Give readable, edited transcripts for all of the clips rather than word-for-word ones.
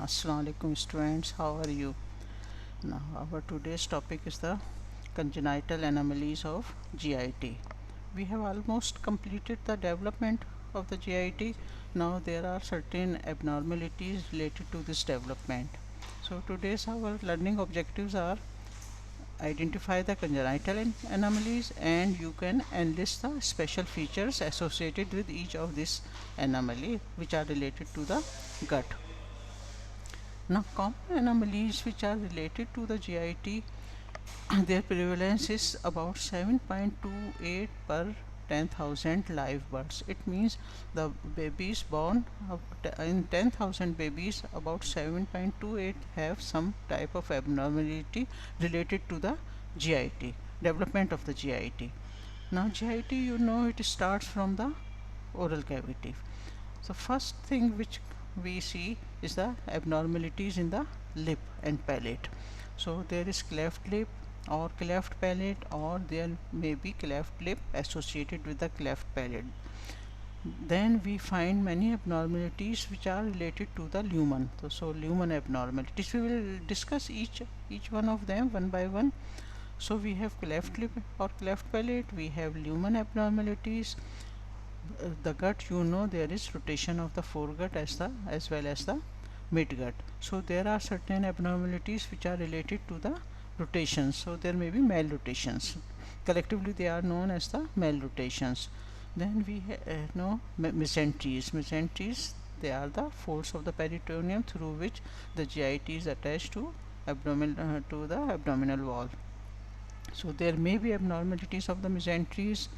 Assalamu alaikum students, how are you? Now our today's topic is the congenital anomalies of GIT. We have almost completed the development of the GIT. Now there are certain abnormalities related to this development. So today's our learning objectives are identify the congenital anomalies, and you can enlist the special features associated with each of these anomaly which are related to the gut. Now, common anomalies which are related to the GIT, their prevalence is about 7.28 per 10,000 live births. It means the babies born in 10,000 babies, about 7.28 have some type of abnormality related to the GIT, development of the GIT. Now, GIT, you know, it starts from the oral cavity. So first thing which we see is the abnormalities in the lip and palate. So there is cleft lip or cleft palate, or there may be cleft lip associated with the cleft palate. Then we find many abnormalities which are related to the lumen. So lumen abnormalities, we will discuss each one of them one by one. So we have cleft lip or cleft palate, we have lumen abnormalities. The gut, you know, there is rotation of the foregut as well as the midgut. So there are certain abnormalities which are related to the rotations. So there may be malrotations. Collectively they are known as the malrotations. Then we know mesenteries. Mesenteries, they are the folds of the peritoneum through which the GIT is attached to the abdominal wall. So there may be abnormalities of the mesenteries,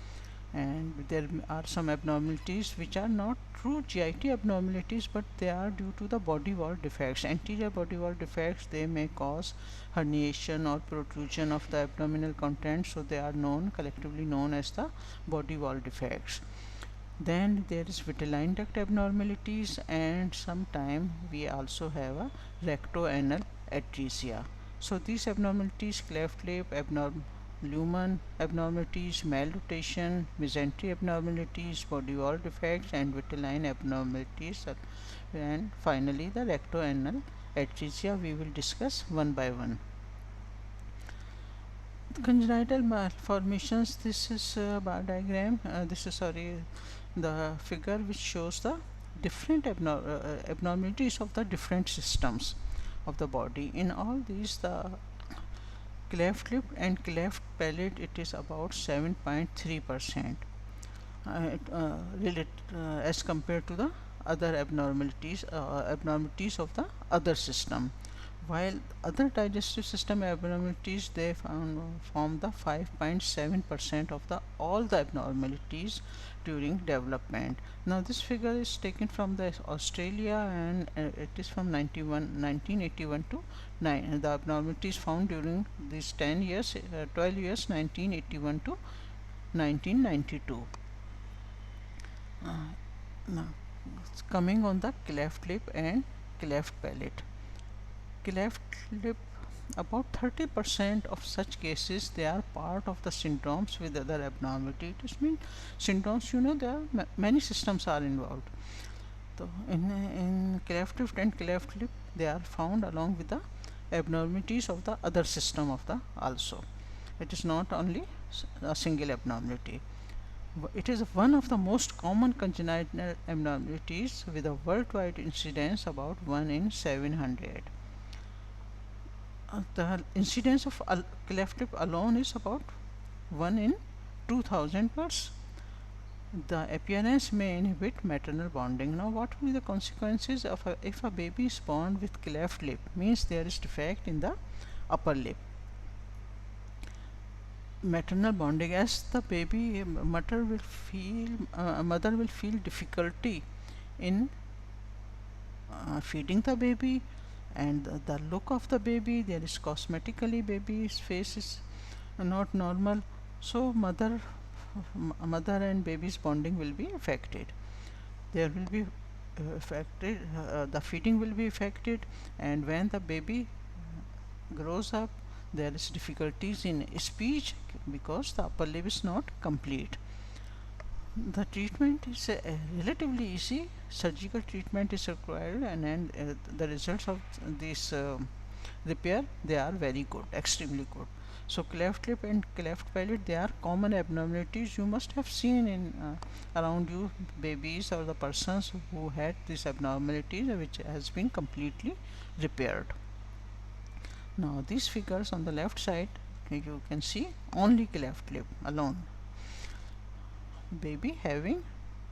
and there are some abnormalities which are not true GIT abnormalities, but they are due to the body wall defects. Anterior body wall defects, they may cause herniation or protrusion of the abdominal content, so they are collectively known as the body wall defects. Then there is vitelline duct abnormalities, and sometime we also have a rectoanal atresia. So these abnormalities, cleft lip, lumen abnormalities, malrotation, mesentery abnormalities, body wall defects, and vitelline abnormalities, and finally the rectoanal atresia we will discuss one by one. Congenital malformations, this is a bar diagram, this is the figure which shows the different abnormalities of the different systems of the body. In all these, the cleft lip and cleft palate, it is about 7.3% as compared to the other abnormalities of the other system, while other digestive system abnormalities, they form the 5.7% of the all the abnormalities during development. Now this figure is taken from the Australia, and it is from 1981 to 9. The abnormalities found during these 12 years, 1981 to 1992. Now coming on the cleft lip and cleft palate. Cleft lip, about 30% of such cases, they are part of the syndromes with other abnormality. It means syndromes, you know, there are many systems are involved. So in cleft lip and cleft lip, they are found along with the abnormalities of the other system of the also. It is not only a single abnormality. It is one of the most common congenital abnormalities with a worldwide incidence about 1 in 700. The incidence of cleft lip alone is about 1 in 2000 births. The appearance may inhibit maternal bonding. Now what will be the consequences of if a baby is born with cleft lip? Means there is defect in the upper lip. Maternal bonding, as the baby, mother will feel difficulty in feeding the baby, and the look of the baby, there is cosmetically baby's face is not normal, so mother and baby's bonding will be affected. There will be the feeding will be affected, and when the baby grows up, there is difficulties in speech because the upper lip is not complete. The treatment is relatively easy. Surgical treatment is required, and the results of this repair, they are very good, extremely good. So cleft lip and cleft palate, they are common abnormalities you must have seen in around you, babies or the persons who had these abnormalities, which has been completely repaired. Now these figures on the left side, you can see only cleft lip alone, baby having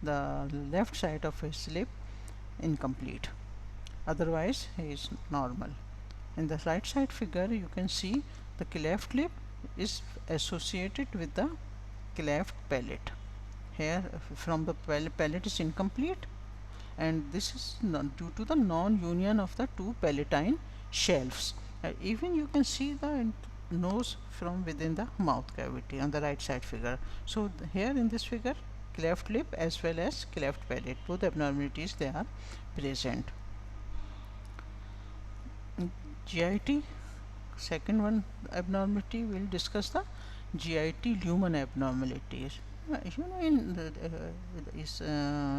the left side of his lip incomplete, otherwise he is normal. In the right side figure you can see the cleft lip is associated with the cleft palate. Here from the palate is incomplete, and this is due to the non-union of the two palatine shelves. Even you can see the nose from within the mouth cavity on the right side figure. So here in this figure, cleft lip as well as cleft palate, both abnormalities, they are present. GIT, second one abnormality, we'll discuss the GIT lumen abnormalities.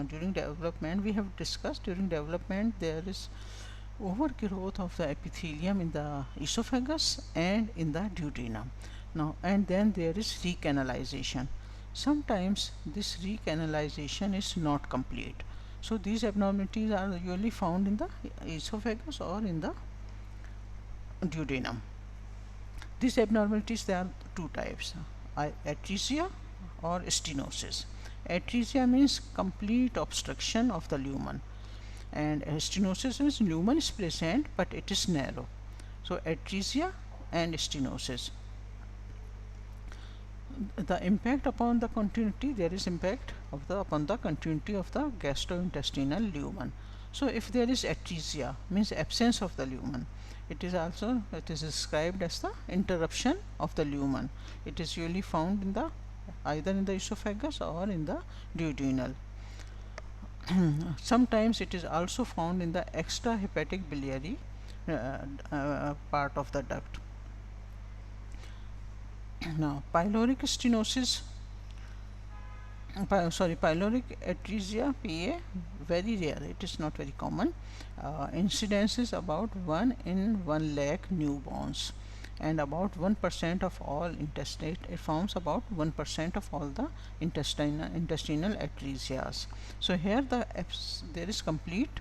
During development, we have discussed during development there is overgrowth of the epithelium in the esophagus and in the duodenum. Now, and then there is recanalization. Sometimes this recanalization is not complete. So these abnormalities are usually found in the esophagus or in the duodenum. These abnormalities, there are two types, atresia or stenosis. Atresia means complete obstruction of the lumen, and stenosis means lumen is present but it is narrow. So atresia and stenosis. The impact upon the continuity, there is impact of the upon the continuity of the gastrointestinal lumen. So if there is atresia, means absence of the lumen, it is described as the interruption of the lumen. It is usually found in the either in the esophagus or in the duodenal. Sometimes it is also found in the extrahepatic biliary part of the duct. Now pyloric stenosis, pyloric atresia, PA, very rare, it is not very common. Incidence is about 1 in 1 lakh newborns, and about 1% of all intestine, it forms about 1% of all the intestinal atresias. So here there is complete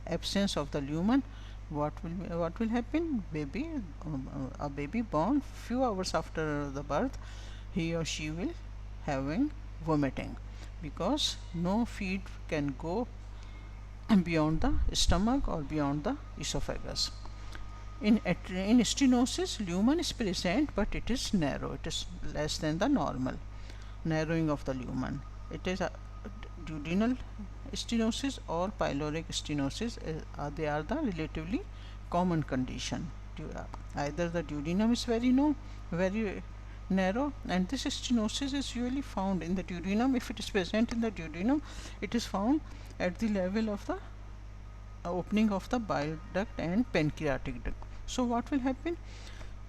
absence of the lumen. What will happen? A baby born few hours after the birth, he or she will having vomiting, because no feed can go beyond the stomach or beyond the esophagus. In stenosis, lumen is present but it is narrow, it is less than the normal narrowing of the lumen. It is a duodenal stenosis or pyloric stenosis, they are the relatively common condition. Either the duodenum is very narrow, and this stenosis is usually found in the duodenum. If it is present in the duodenum, it is found at the level of the opening of the bile duct and pancreatic duct. So what will happen?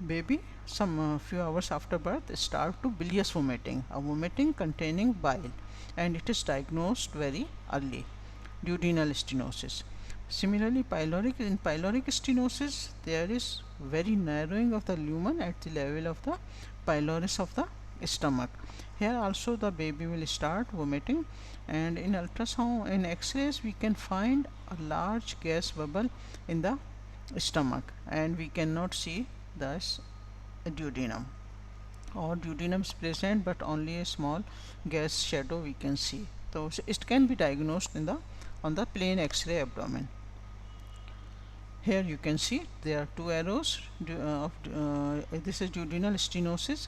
Baby some few hours after birth start to bilious vomiting, a vomiting containing bile, and it is diagnosed very early, duodenal stenosis. Similarly, in pyloric stenosis, there is very narrowing of the lumen at the level of the pylorus of the stomach. Here also the baby will start vomiting, and in ultrasound, in X-rays, we can find a large gas bubble in the stomach, and we cannot see the duodenum, or duodenum is present but only a small gas shadow we can see. So it can be diagnosed on the plain X-ray abdomen. Here you can see there are two arrows this is duodenal stenosis,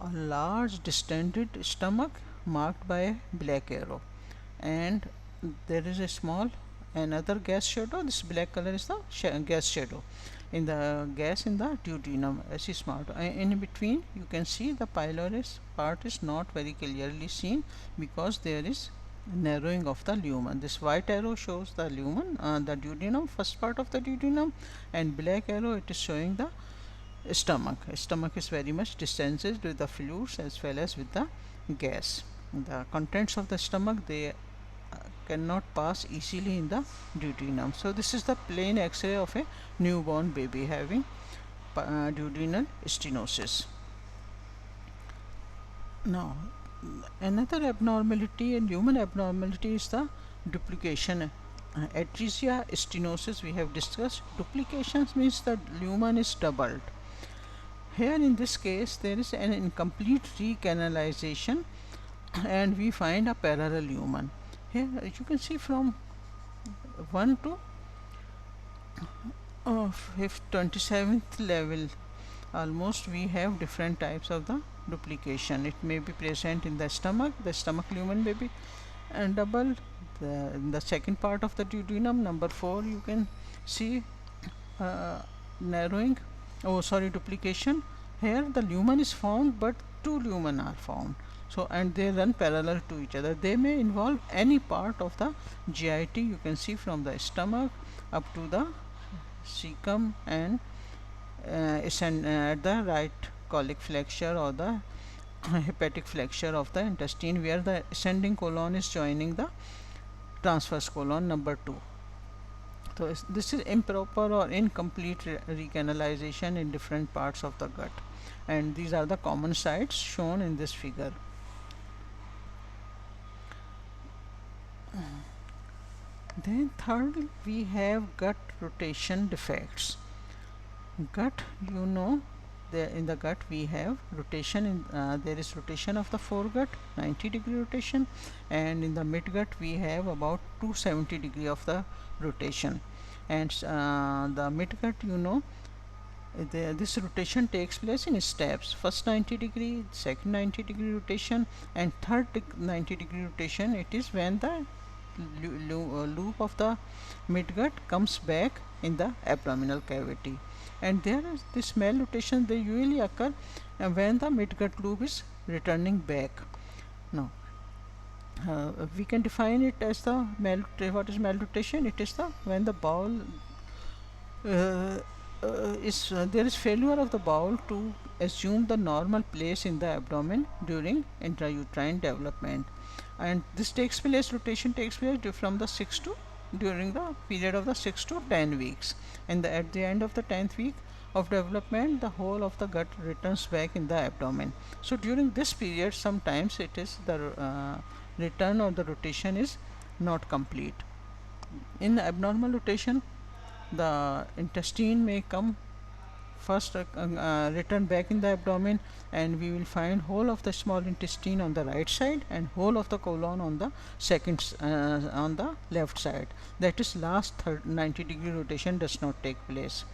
a large distended stomach marked by a black arrow, and there is a small another gas shadow. This black color is the gas shadow in the gas in the duodenum, as is marked. In between you can see the pylorus part is not very clearly seen because there is narrowing of the lumen. This white arrow shows the lumen, the duodenum, first part of the duodenum, and black arrow, it is showing the stomach. Stomach is very much distended with the fluids as well as with the gas. the contents of the stomach, they cannot pass easily in the duodenum. So this is the plain X-ray of a newborn baby having duodenal stenosis. Now, another abnormality and human abnormality is the duplication. Atresia stenosis we have discussed. Duplications means the lumen is doubled. Here in this case there is an incomplete recanalization and we find a parallel lumen. Here you can see from 1 to 27th level almost we have different types of the duplication. It may be present in the stomach lumen may be and doubled. In the second part of the duodenum, number 4, you can see narrowing, duplication. Here the lumen is found but two lumen are found, so and they run parallel to each other. They may involve any part of the GIT. You can see from the stomach up to the cecum and at the right colic flexure or the hepatic flexure of the intestine, where the ascending colon is joining the transverse colon number 2. So this is improper or incomplete recanalization in different parts of the gut, and these are the common sites shown in this figure. Then third, we have gut rotation defects. Gut, you know, in the gut we have rotation there is rotation of the foregut, 90-degree rotation, and in the midgut we have about 270-degree of the rotation. And the midgut, you know, this rotation takes place in steps. First 90-degree, second 90-degree rotation, and third 90-degree rotation. It is when the loop of the midgut comes back in the abdominal cavity. And there is this malrotation, they usually occur when the midgut loop is returning back. Now we can define it as the what is malrotation? It is the when the bowel there is failure of the bowel to assume the normal place in the abdomen during intrauterine development, and this rotation takes place from the 6 to during the period of the 6 to 10 weeks, and at the end of the 10th week of development the whole of the gut returns back in the abdomen. So during this period sometimes it is the return or the rotation is not complete. In abnormal rotation the intestine may come first return back in the abdomen, and we will find whole of the small intestine on the right side and whole of the colon on the second on the left side. That is last 90-degree rotation does not take place.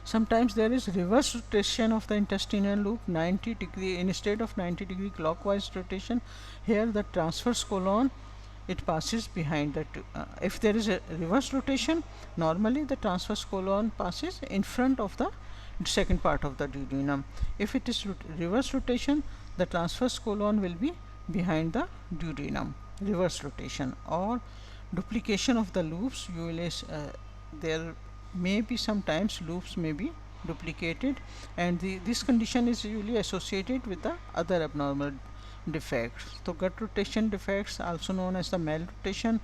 Sometimes there is reverse rotation of the intestinal loop, 90-degree instead of 90-degree clockwise rotation. Here the transverse colon it passes behind the if there is a reverse rotation, normally the transverse colon passes in front of the second part of the duodenum. If it is reverse rotation, the transverse colon will be behind the duodenum. Reverse rotation or duplication of the loops, you will there may be sometimes loops may be duplicated, and this condition is usually associated with the other abnormal defects. So gut rotation defects, also known as the malrotation,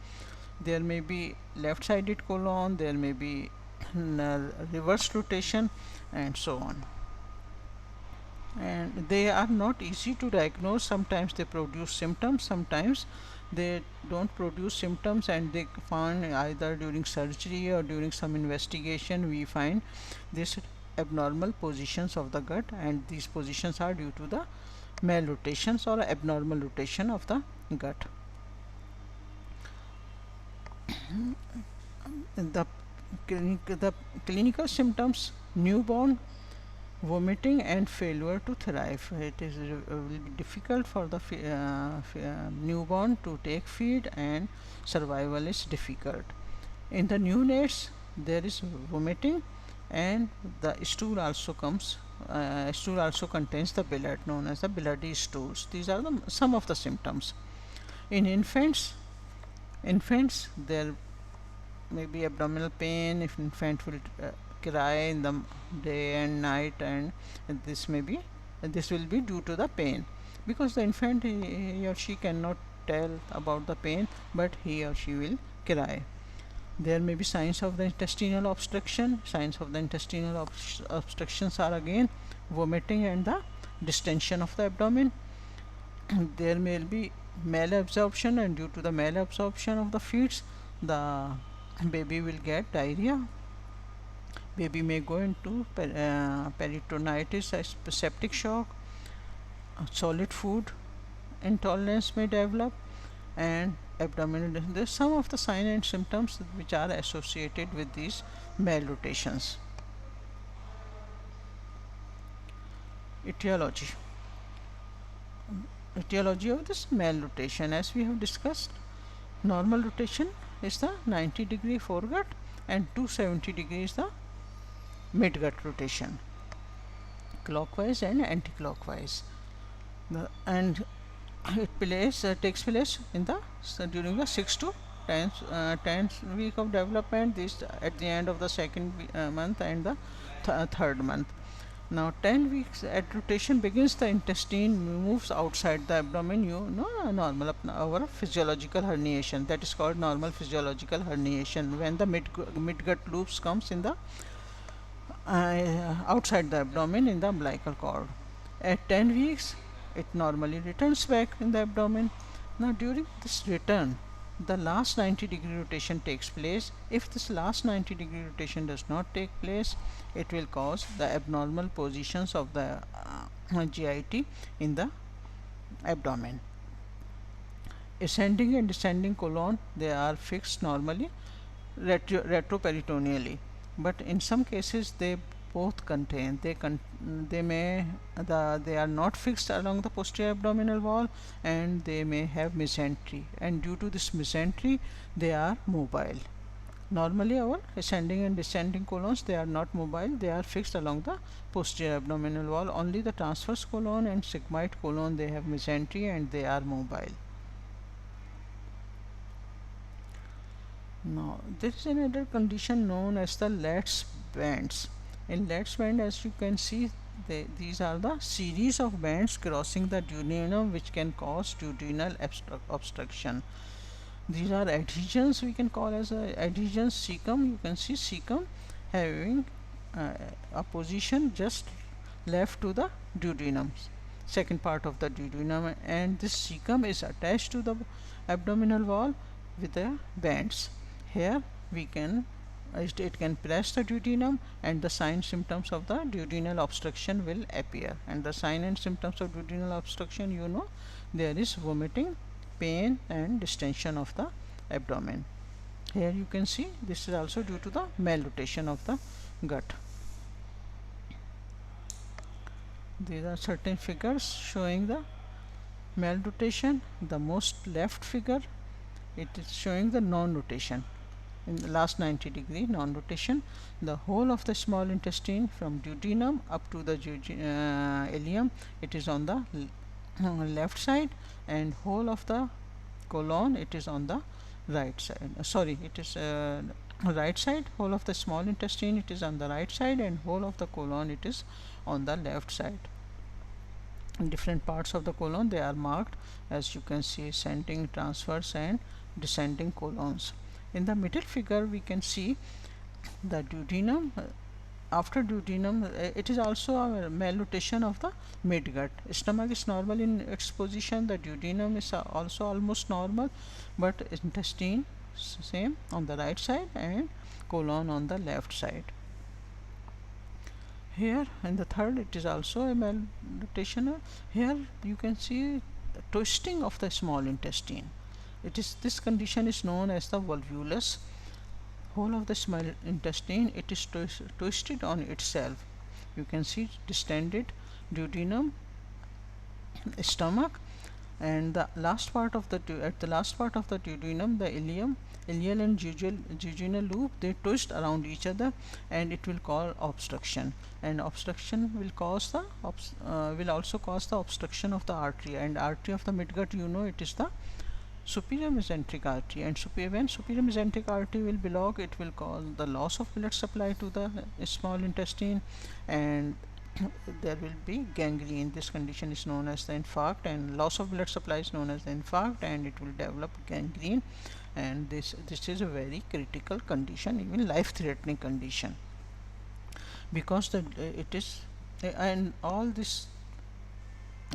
there may be left-sided colon, there may be reverse rotation, and so on. And they are not easy to diagnose. Sometimes they produce symptoms, sometimes they don't produce symptoms, and they find either during surgery or during some investigation we find this abnormal positions of the gut, and these positions are due to the malrotations or abnormal rotation of the gut. The clinical symptoms: newborn vomiting and failure to thrive. It is will be difficult for the newborn to take feed, and survival is difficult. In the neonates there is vomiting, and the stool also comes. Stool also contains the blood, known as the bloody stools. These are some of the symptoms. In infants there may be abdominal pain if infant will cry in the day and night, and this will be due to the pain. because the infant, he or she cannot tell about the pain, but he or she will cry. There may be signs of the intestinal obstruction. Signs of the intestinal obstructions are again vomiting and the distension of the abdomen. There may be malabsorption, and due to the malabsorption of the feeds, the baby will get diarrhea. Baby may go into peritonitis, septic shock. Solid food intolerance may develop, and abdominal. There's some of the signs and symptoms which are associated with these malrotations. Etiology. Etiology of this malrotation, as we have discussed, normal rotation is the 90-degree foregut and 270 degrees the midgut rotation, clockwise and anti-clockwise. And it takes place in the during the 6 to 10th week of development. This at the end of the second month and the third month. Now 10 weeks at rotation begins, the intestine moves outside the abdomen. You know, normal our physiological herniation, that is called normal physiological herniation, when the midgut loops comes in the outside the abdomen in the umbilical cord. At 10 weeks it normally returns back in the abdomen. Now during this return, the last 90-degree rotation takes place. If this last 90-degree rotation does not take place, it will cause the abnormal positions of the GIT in the abdomen. Ascending and descending colon, they are fixed normally retroperitoneally, but in some cases they both contain, they are not fixed along the posterior abdominal wall, and they may have mesentery, and due to this mesentery they are mobile. Normally our ascending and descending colons, they are not mobile, they are fixed along the posterior abdominal wall. Only the transverse colon and sigmoid colon, they have mesentery and they are mobile. Now there is another condition known as the Latz bands. In Latz band, as you can see, these are the series of bands crossing the duodenum which can cause duodenal obstruction. These are adhesions, we can call as adhesions. Cecum, you can see cecum having a position just left to the duodenum, second part of the duodenum, and this cecum is attached to the abdominal wall with the bands. Here we can it can press the duodenum, and the sign symptoms of the duodenal obstruction will appear. And the sign and symptoms of duodenal obstruction, you know, there is vomiting, pain and distension of the abdomen. Here you can see this is also due to the malrotation of the gut. These are certain figures showing the malrotation. The most left figure, it is showing the non-rotation. In the last 90-degree non-rotation, the whole of the small intestine from duodenum up to the ileum, it is on the left side, and whole of the colon, it is on the right side. It is right side. Whole of the small intestine, it is on the right side, and whole of the colon, it is on the left side. In different parts of the colon, they are marked, as you can see, ascending, transverse and descending colons. In the middle figure we can see the duodenum. After duodenum, it is also a malrotation of the midgut. Stomach is normal in its position, the duodenum is also almost normal, but intestine same on the right side and colon on the left side. Here in the third, it is also a malrotation. Here you can see the twisting of the small intestine. This condition is known as the volvulus. Whole of the small intestine, it is twisted on itself. You can see distended duodenum, stomach, and the last part of the duodenum, the ileum, ileal and jejunal loop, they twist around each other, and it will cause obstruction. And obstruction will cause the will also cause the obstruction of the artery. And artery of the midgut, you know, it is the superior mesenteric artery, and when superior mesenteric artery will block, it will cause the loss of blood supply to the small intestine, and there will be gangrene. This condition is known as the infarct, and loss of blood supply is known as the infarct, and it will develop gangrene. And this is a very critical condition, even life threatening condition, because it is and all this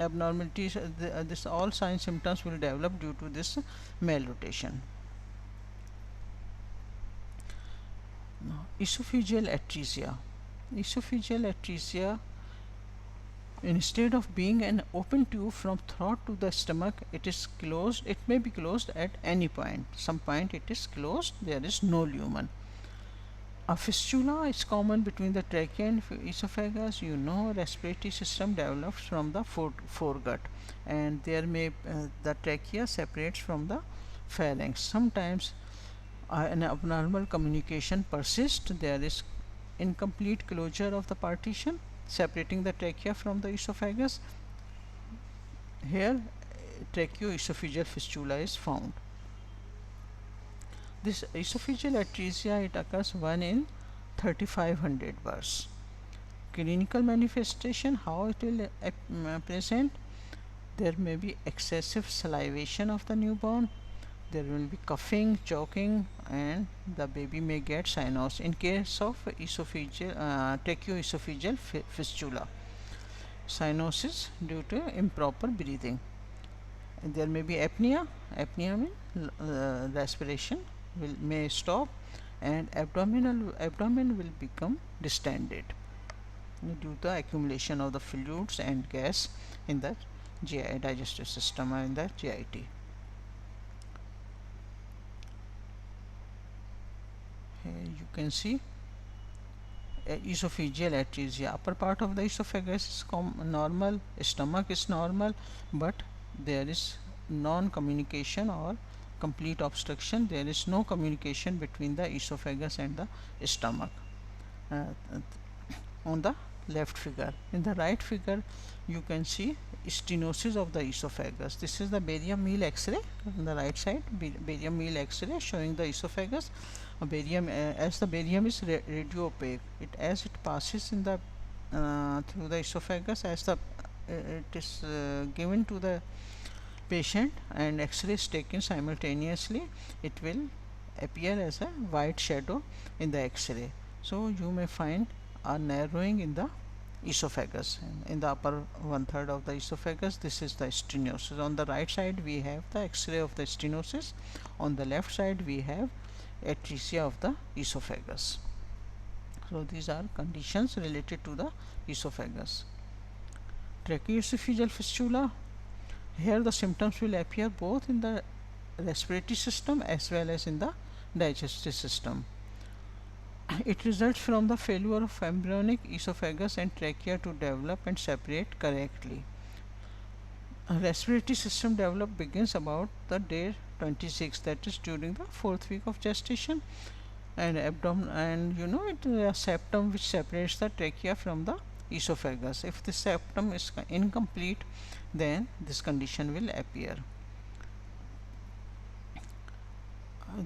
abnormalities, this all signs symptoms will develop due to this malrotation. Now, esophageal atresia. Esophageal atresia, instead of being an open tube from throat to the stomach, it is closed. It may be closed at any point. Some point it is closed, there is no lumen. A fistula is common between the trachea and esophagus. Respiratory system develops from the foregut, and there may the trachea separates from the pharynx. Sometimes an abnormal communication persists. There is incomplete closure of the partition separating the trachea from the esophagus. Here, tracheoesophageal fistula is found. This esophageal atresia, it occurs 1 in 3500 births. Clinical manifestation, how it will present? There may be excessive salivation of the newborn. There will be coughing, choking, and the baby may get cyanosis in case of tracheoesophageal fistula. Cyanosis due to improper breathing. And there may be apnea. Apnea means respiration may stop, and abdomen will become distended due to accumulation of the fluids and gas in the GI digestive system or in the GIT. Here you can see esophageal atresia. Upper part of the esophagus is normal, stomach is normal, but there is non-communication or complete obstruction. There is no communication between the esophagus and the stomach. On the left figure, in the right figure, you can see stenosis of the esophagus. This is the barium meal X-ray on the right side. Barium meal X-ray showing the esophagus. Barium, as the barium is radio opaque, as it passes in the through the esophagus, as the it is given to the patient and X-ray is taken simultaneously, it will appear as a white shadow in the X-ray. So you may find a narrowing in the esophagus. In the upper 1/3 of the esophagus, this is the stenosis. On the right side we have the X-ray of the stenosis. On the left side we have atresia of the esophagus. So these are conditions related to the esophagus. Tracheoesophageal fistula. Here the symptoms will appear both in the respiratory system as well as in the digestive system. It results from the failure of embryonic esophagus and trachea to develop and separate correctly. Respiratory system develop begins about the day 26, that is during the 4th week of gestation, and abdomen, and it is a septum which separates the trachea from the esophagus. If the septum is incomplete, then this condition will appear.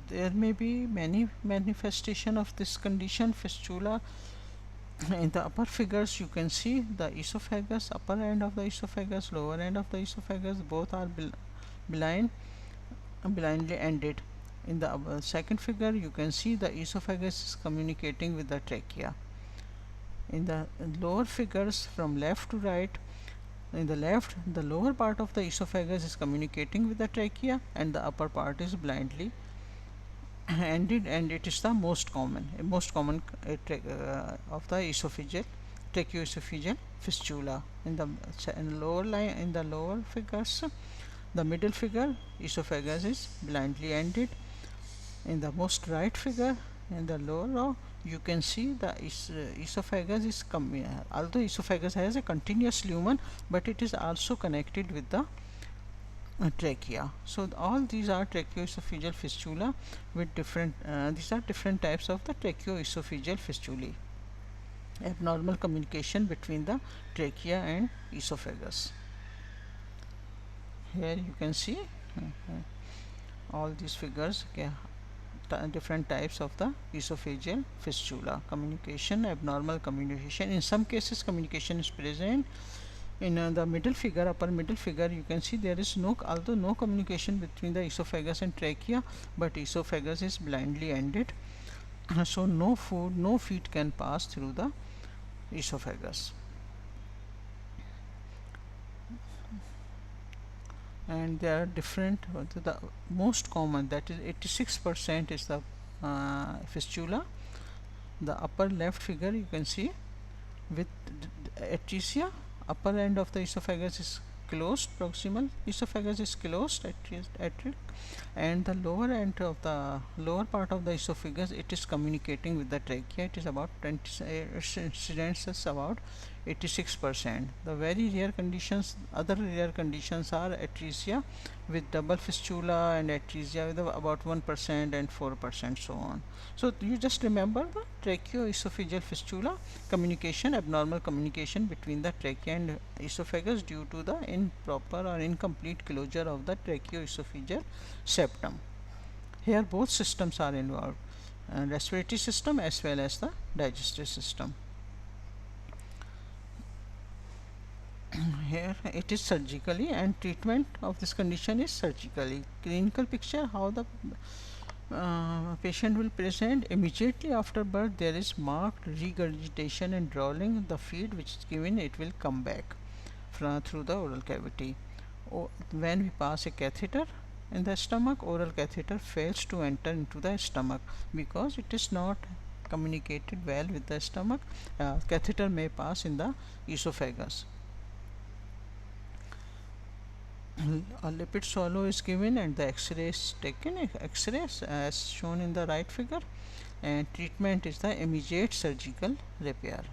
There may be many manifestation of this condition, fistula. In the upper figures you can see the esophagus, upper end of the esophagus, lower end of the esophagus, both are blindly ended. In the second figure you can see the esophagus is communicating with the trachea. In the lower figures from left to right, in the left, the lower part of the esophagus is communicating with the trachea and the upper part is blindly ended, and it is the most common of the tracheoesophageal fistula. In the lower line, in the lower figures, the middle figure, esophagus is blindly ended. In the most right figure, in the lower row, you can see the esophagus is although esophagus has a continuous lumen, but it is also connected with the trachea. So all these are tracheoesophageal fistula with different these are different types of the tracheoesophageal fistulae. Abnormal communication between the trachea and esophagus. Here you can see all these figures. Okay, different types of the esophageal fistula. Communication, abnormal communication. In some cases, communication is present. In the middle figure, upper middle figure, you can see there is although no communication between the esophagus and trachea, but esophagus is blindly ended. So no food, no feed can pass through the esophagus. And there are different, the most common, that is 86% is the fistula. The upper left figure you can see with atresia, upper end of the esophagus is closed, proximal esophagus is closed, atrial, and the lower end of the lower part of the esophagus, it is communicating with the trachea. It is about 20 incidence is about 86%. The very rare conditions, other rare conditions are atresia with double fistula and atresia with about 1% and 4%, so on. So you just remember the tracheoesophageal fistula, communication, abnormal communication between the trachea and esophagus due to the improper or incomplete closure of the tracheoesophageal septum. Here both systems are involved, respiratory system as well as the digestive system. Here it is surgically, and treatment of this condition is surgically. Clinical picture, how the patient will present immediately after birth. There is marked regurgitation and drooling. The feed which is given, it will come back through the oral cavity. When we pass a catheter in the stomach, oral catheter fails to enter into the stomach because it is not communicated well with the stomach. Catheter may pass in the esophagus. A lipid swallow is given and the x-ray is taken, x-rays as shown in the right figure, and treatment is the immediate surgical repair.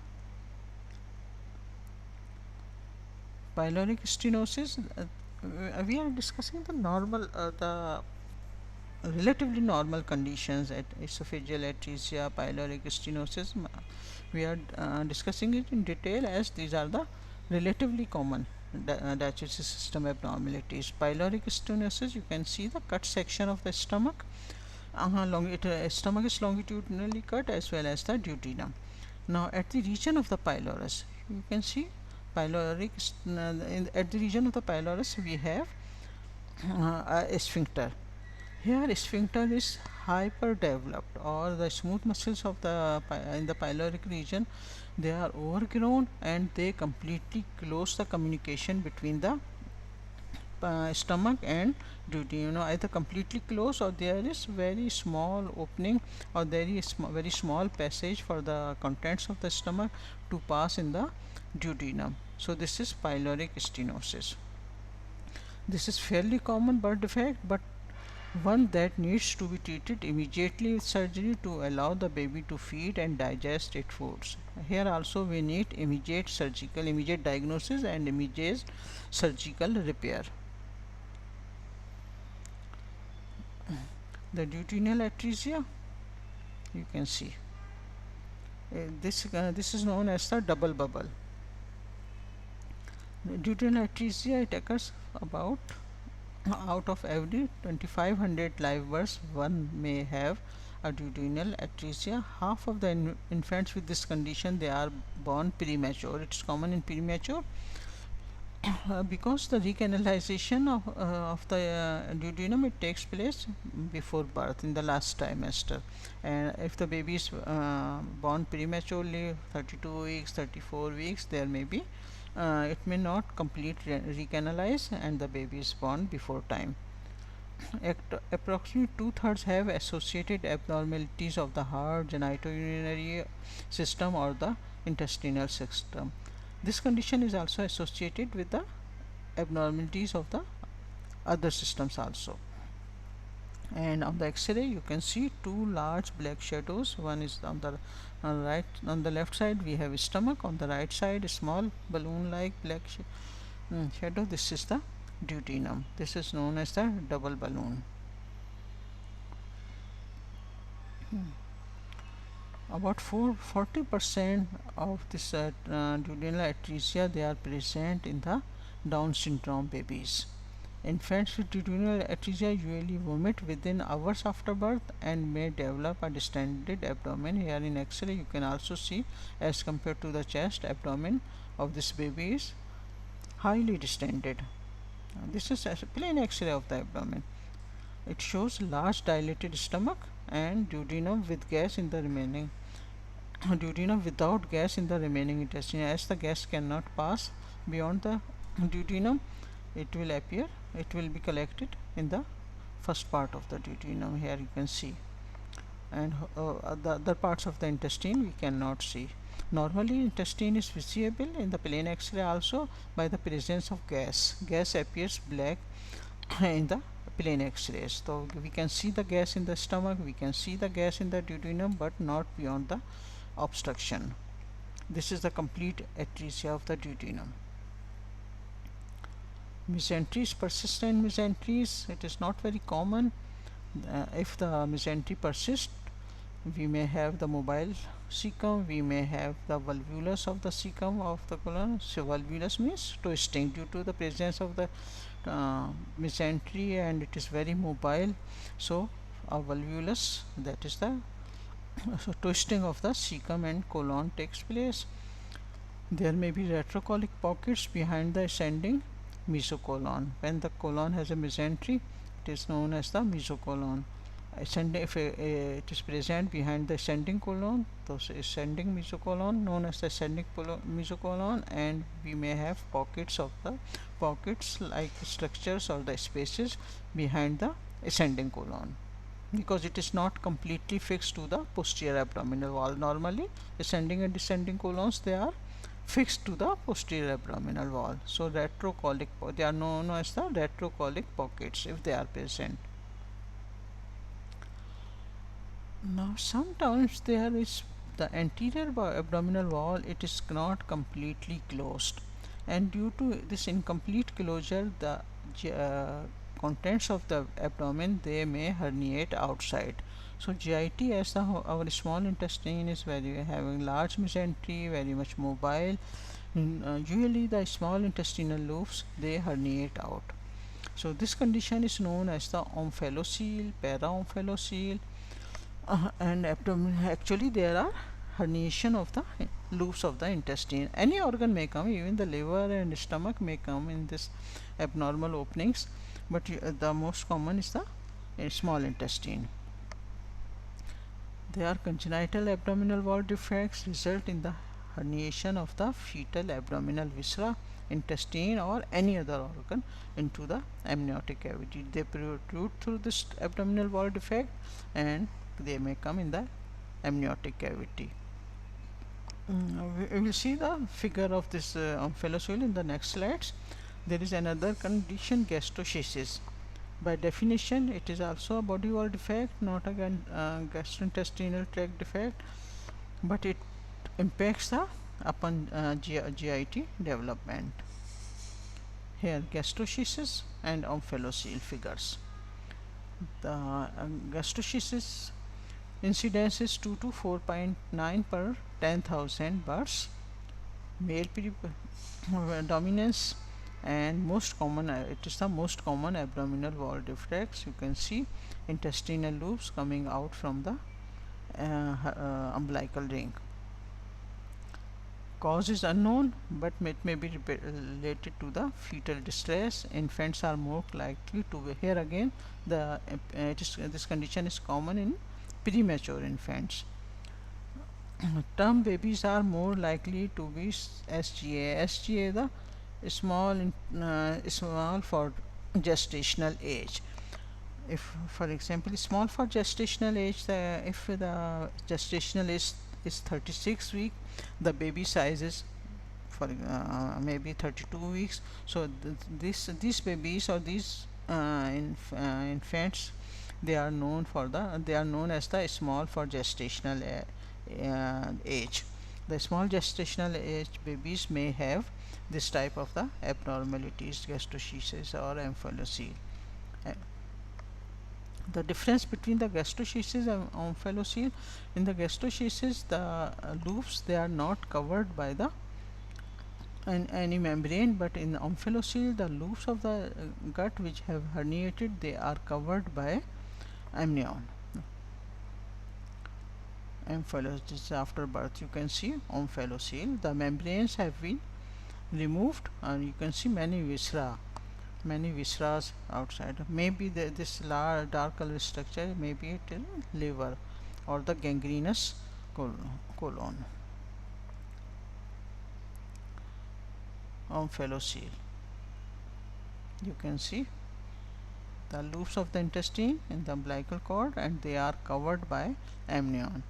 Pyloric stenosis, we are discussing the normal, the relatively normal conditions at esophageal atresia, pyloric stenosis. We are discussing it in detail as these are the relatively common digestive system abnormalities. Pyloric stenosis, you can see the cut section of the stomach. Stomach is longitudinally cut as well as the duodenum. Now at the region of the pylorus, you can see pyloric at the region of the pylorus we have a sphincter. Here sphincter is hyperdeveloped, or the smooth muscles of the in the pyloric region, they are overgrown and they completely close the communication between the stomach and duodenum. Either completely closed or there is very small opening or there is very small passage for the contents of the stomach to pass in the duodenum. So this is pyloric stenosis. This is fairly common birth defect, but one that needs to be treated immediately with surgery to allow the baby to feed and digest its foods. Here also we need immediate diagnosis and immediate surgical repair. The duodenal atresia, you can see this is known as the double bubble. The duodenal atresia, it occurs about out of every 2500 live births, one may have a duodenal atresia. Half of the infants with this condition, they are born premature. It's common in premature because the recanalization of the duodenum, it takes place before birth in the last trimester, and if the baby is born prematurely, 32 weeks, 34 weeks, there may be it may not complete recanalize and the baby is born before time. Approximately 2/3 have associated abnormalities of the heart, genitourinary system or the intestinal system. This condition is also associated with the abnormalities of the other systems also. And on the x-ray you can see two large black shadows. One is on the on the left side we have stomach, on the right side a small balloon like black shadow. This is the duodenum. This is known as the double balloon. About 40% of this duodenal atresia, they are present in the Down syndrome babies. Infants with duodenal atresia usually vomit within hours after birth and may develop a distended abdomen. Here in X-ray you can also see, as compared to the chest, abdomen of this baby is highly distended. This is a plain X-ray of the abdomen. It shows large dilated stomach and duodenum with gas in the remaining duodenum without gas in the remaining intestine. As the gas cannot pass beyond the duodenum, it will be collected in the first part of the duodenum. Here you can see, and the other parts of the intestine we cannot see. Normally intestine is visible in the plain X-ray also by the presence of gas. Gas appears black in the plain X-rays. So we can see the gas in the stomach, we can see the gas in the duodenum, but not beyond the obstruction. This is the complete atresia of the duodenum. Mesenteries, persistent mesenteries, it is not very common. If the mesentery persists, we may have the mobile cecum, we may have the volvulus of the cecum of the colon. So volvulus means twisting due to the presence of the mesentery, and it is very mobile. So a volvulus, that is the so twisting of the cecum and colon takes place. There may be retrocolic pockets behind the ascending mesocolon. When the colon has a mesentery, it is known as the mesocolon. Ascending, if it is present behind the ascending colon, thus ascending mesocolon, known as the ascending mesocolon, and we may have pockets like structures or the spaces behind the ascending colon, because it is not completely fixed to the posterior abdominal wall. Normally ascending and descending colons, they are fixed to the posterior abdominal wall. So retrocolic, they are known as the retrocolic pockets if they are present. Now sometimes there is the anterior abdominal wall, it is not completely closed, and due to this incomplete closure, the contents of the abdomen, they may herniate outside. So GIT, as our small intestine is having large mesentery, very much mobile, usually the small intestinal loops, they herniate out. So this condition is known as the omphalocele, paraomphalocele, and abdomen. Actually there are herniation of the loops of the intestine. Any organ may come, even the liver and stomach may come in this abnormal openings, but the most common is the small intestine. There are congenital abdominal wall defects result in the herniation of the fetal abdominal viscera, intestine, or any other organ into the amniotic cavity. They protrude through this abdominal wall defect, and they may come in the amniotic cavity. We will see the figure of this omphalocele in the next slides. There is another condition, gastroschisis. By definition, it is also a body wall defect, not a gastrointestinal tract defect, but it impacts the upon GIT development. Here gastroschisis and omphalocele figures. The gastroschisis incidence is 2 to 4.9 per 10,000 births. Male dominance, and most common, it is the most common abdominal wall defects. You can see intestinal loops coming out from the umbilical ring. Cause is unknown, but it may be related to the fetal distress. Infants are more likely to be, here again the this condition is common in premature infants. Term babies are more likely to be SGA. SGA, the small for gestational age. If, for example, small for gestational age, if the gestational age is 36 weeks, the baby size is for maybe 32 weeks. So these babies or these infants, they are known as the small for gestational age. The small gestational age babies may have this type of the abnormalities, gastroschisis or omphalocele. The difference between the gastroschisis and omphalocele: in the gastroschisis, the loops, they are not covered by the any membrane, but in the omphalocele, the loops of the gut which have herniated, they are covered by amnion. Omphalocele, this is after birth. You can see omphalocele. The membranes have been removed, and you can see many visceras outside. Maybe this dark color structure, maybe it is liver or the gangrenous colon. Omphalocele. You can see the loops of the intestine in the umbilical cord, and they are covered by amnion.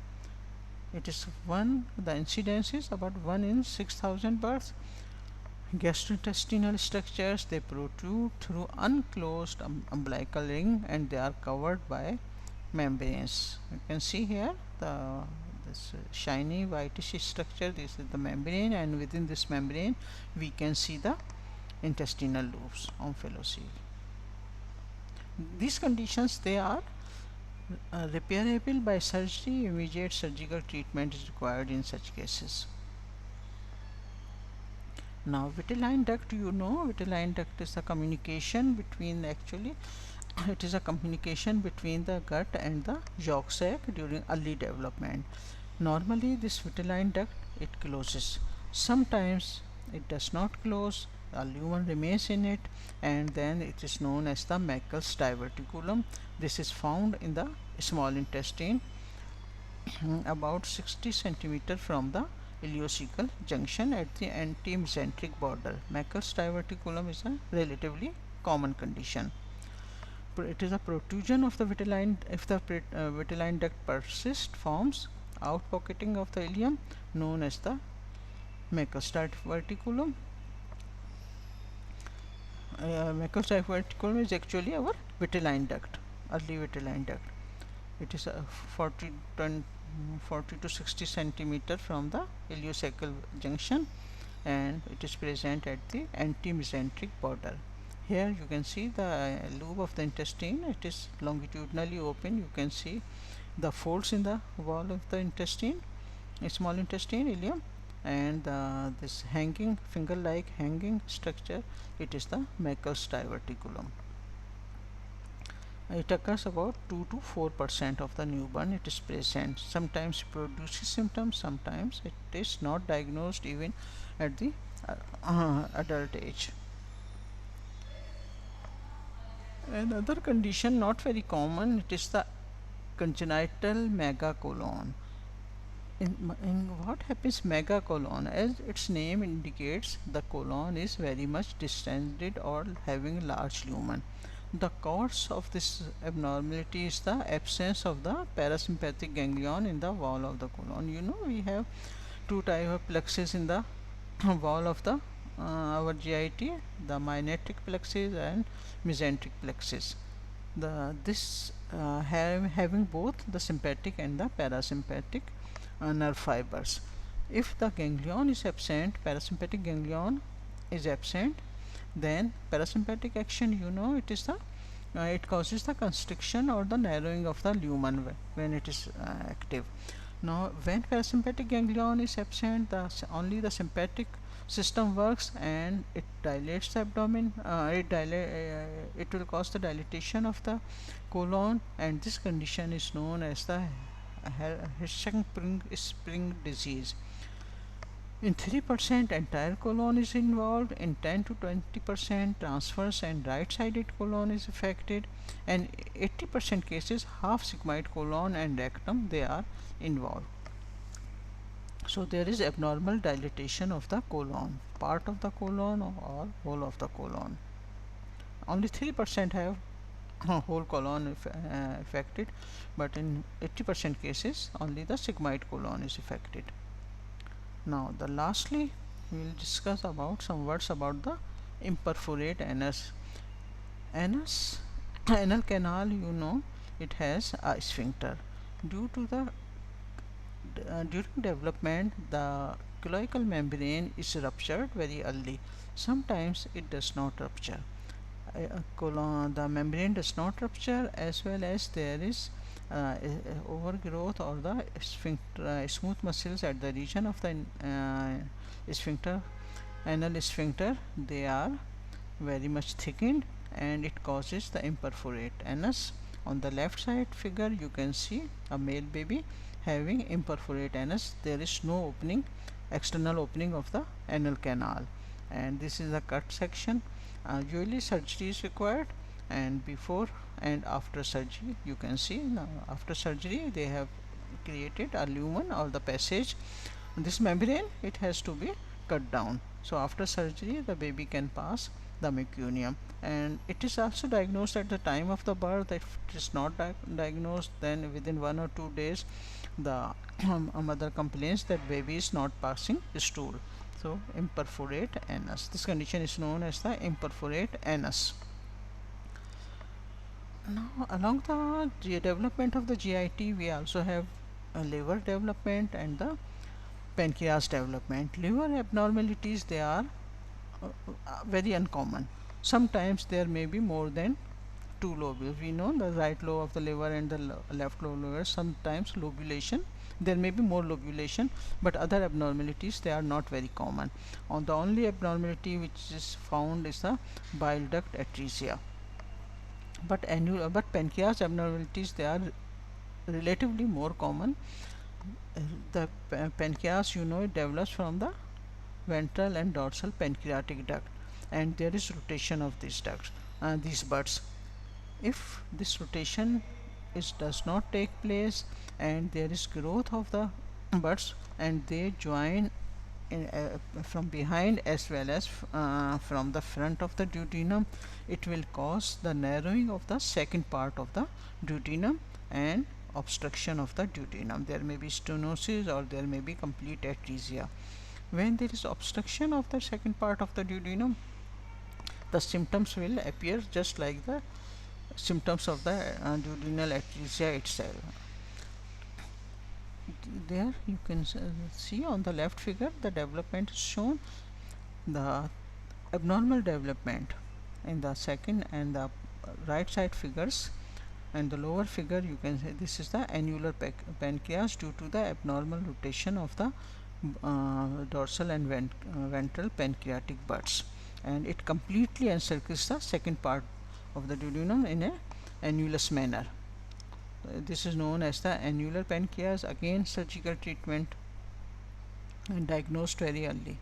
It is the incidence is about 1 in 6,000 births. Gastrointestinal structures, they protrude through unclosed umbilical ring, and they are covered by membranes. You can see here this shiny whitish structure. This is the membrane, and within this membrane we can see the intestinal loops, omphalocele. These conditions, they are repairable by surgery. Immediate surgical treatment is required in such cases. Now vitelline duct, vitelline duct is a communication between, actually it is a communication between the gut and the yolk sac during early development. Normally this vitelline duct, it closes. Sometimes it does not close, a lumen remains in it, and then it is known as the Meckel's diverticulum. This is found in the small intestine about 60 centimeter from the ileocecal junction at the antemesenteric border. Meckel's diverticulum is a relatively common condition. It is a protrusion of the vitelline. If the vitelline duct persists, forms outpocketing of the ileum known as the Meckel's diverticulum. Meckel's diverticulum is actually our vitelline duct, early vitelline duct. It is 40 to 60 centimeter from the ileocecal junction, and it is present at the antemesenteric border. Here you can see the loop of the intestine. It is longitudinally open. You can see the folds in the wall of the intestine, small intestine, ileum, and this hanging finger-like hanging structure, it is the Meckel's diverticulum. It occurs about 2 to 4% of the newborn. It is present. Sometimes it produces symptoms, sometimes it is not diagnosed even at the adult age. Another condition not very common, it is the congenital megacolon. In what happens megacolon? As its name indicates, the colon is very much distended or having large lumen. The cause of this abnormality is the absence of the parasympathetic ganglion in the wall of the colon. We have two types of plexus in the wall of the our GIT, the mynetic plexus and mesenteric plexus. Having both the sympathetic and the parasympathetic nerve fibers. If the ganglion is absent, parasympathetic ganglion is absent, then parasympathetic action, it is the it causes the constriction or the narrowing of the lumen when it is active. Now when parasympathetic ganglion is absent, only the sympathetic system works, and it dilates the abdomen. It will cause the dilatation of the colon, and this condition is known as the Hirschsprung disease. In 3% entire colon is involved, in 10 to 20% transverse and right-sided colon is affected, and 80% cases half sigmoid colon and rectum, they are involved. So there is abnormal dilatation of the colon, part of the colon or whole of the colon. Only 3% have whole colon affected, but in 80% cases only the sigmoid colon is affected. Now lastly we will discuss about some words about the imperforate anus. Anal canal, it has a sphincter. During development, the cloacal membrane is ruptured very early. Sometimes it does not rupture. The membrane does not rupture, as well as there is overgrowth or the sphincter, smooth muscles at the region of the sphincter anal sphincter, they are very much thickened and it causes the imperforate anus. On the left side figure you can see a male baby having imperforate anus. There is no opening, external opening of the anal canal, and this is a cut section. Usually surgery is required, and before and after surgery you can see now after surgery they have created a lumen or the passage. This membrane, it has to be cut down, so after surgery the baby can pass the meconium, and it is also diagnosed at the time of the birth. If it is not diagnosed, then within 1 or 2 days the a mother complains that baby is not passing stool. So imperforate anus, this condition is known as the imperforate anus. Now along the development of the GIT, we also have a liver development and the pancreas development. Liver abnormalities, they are very uncommon. Sometimes there may be more than two lobules. We know the right lobe of the liver and the left lobe of the liver. Sometimes lobulation, there may be more lobulation, but other abnormalities, they are not very common. On the only abnormality which is found is the bile duct atresia. But pancreas abnormalities, they are relatively more common. The pancreas, you know, it develops from the ventral and dorsal pancreatic duct, and there is rotation of these ducts, these buds. If this rotation does not take place and there is growth of the buds and they join from behind as well as from the front of the duodenum, it will cause the narrowing of the second part of the duodenum and obstruction of the duodenum. There may be stenosis or there may be complete atresia. When there is obstruction of the second part of the duodenum, the symptoms will appear just like the symptoms of the duodenal atresia itself. There you can see on the left figure the development is shown, the abnormal development in the second and the right side figures, and the lower figure you can say this is the annular pancreas due to the abnormal rotation of the dorsal and ventral pancreatic buds, and it completely encircles the second part of the duodenum in a annulus manner. This is known as the annular pancreas. Again, surgical treatment and diagnosed very early.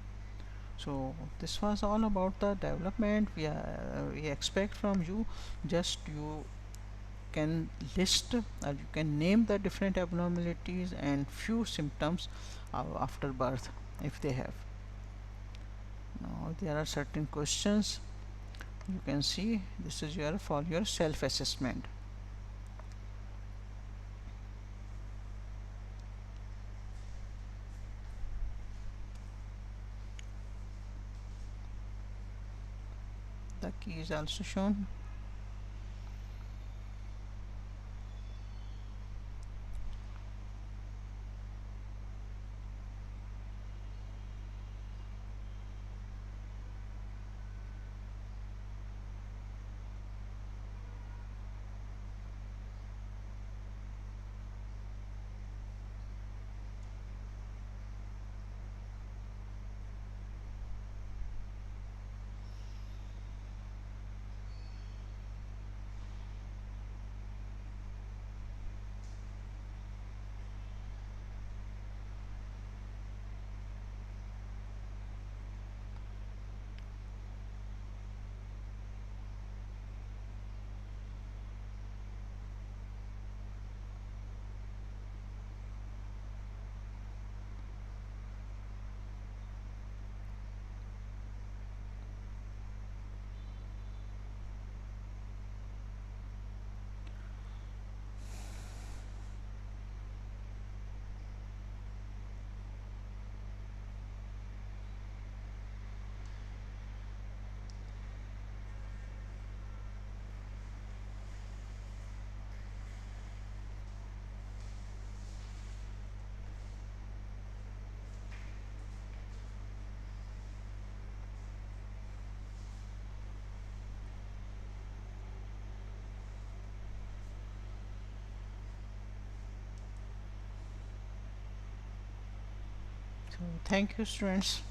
So this was all about the development. We expect from you just you can list or you can name the different abnormalities and few symptoms after birth if they have. Now there are certain questions you can see. This is your for your self assessment. The key is also shown. So thank you, students.